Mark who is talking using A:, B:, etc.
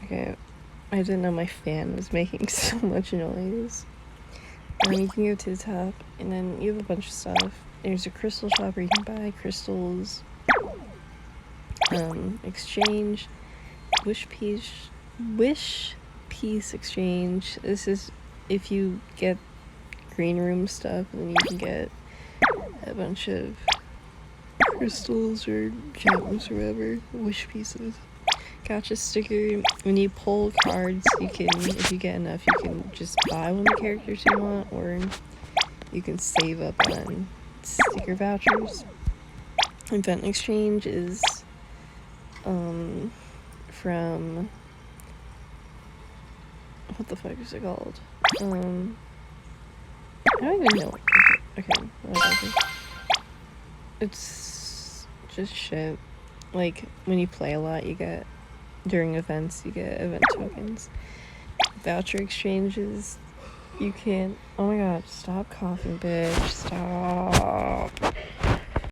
A: Okay, I didn't know my fan was making so much noise. And then you can go to the top, and then you have a bunch of stuff. There's a crystal shop where you can buy crystals, exchange, wish piece exchange. This is if you get green room stuff, and then you can get a bunch of crystals or gems or whatever, wish pieces. Gotcha sticker. When you pull cards, you can, if you get enough, you can just buy one of the characters you want, or you can save up on sticker vouchers. Event exchange is from, what the fuck is it called? I don't even know. Okay, whatever. It's just shit. Like, when you play a lot, you get, during events, you get event tokens. Voucher exchanges, you can't, oh my god, stop coughing, bitch, stop.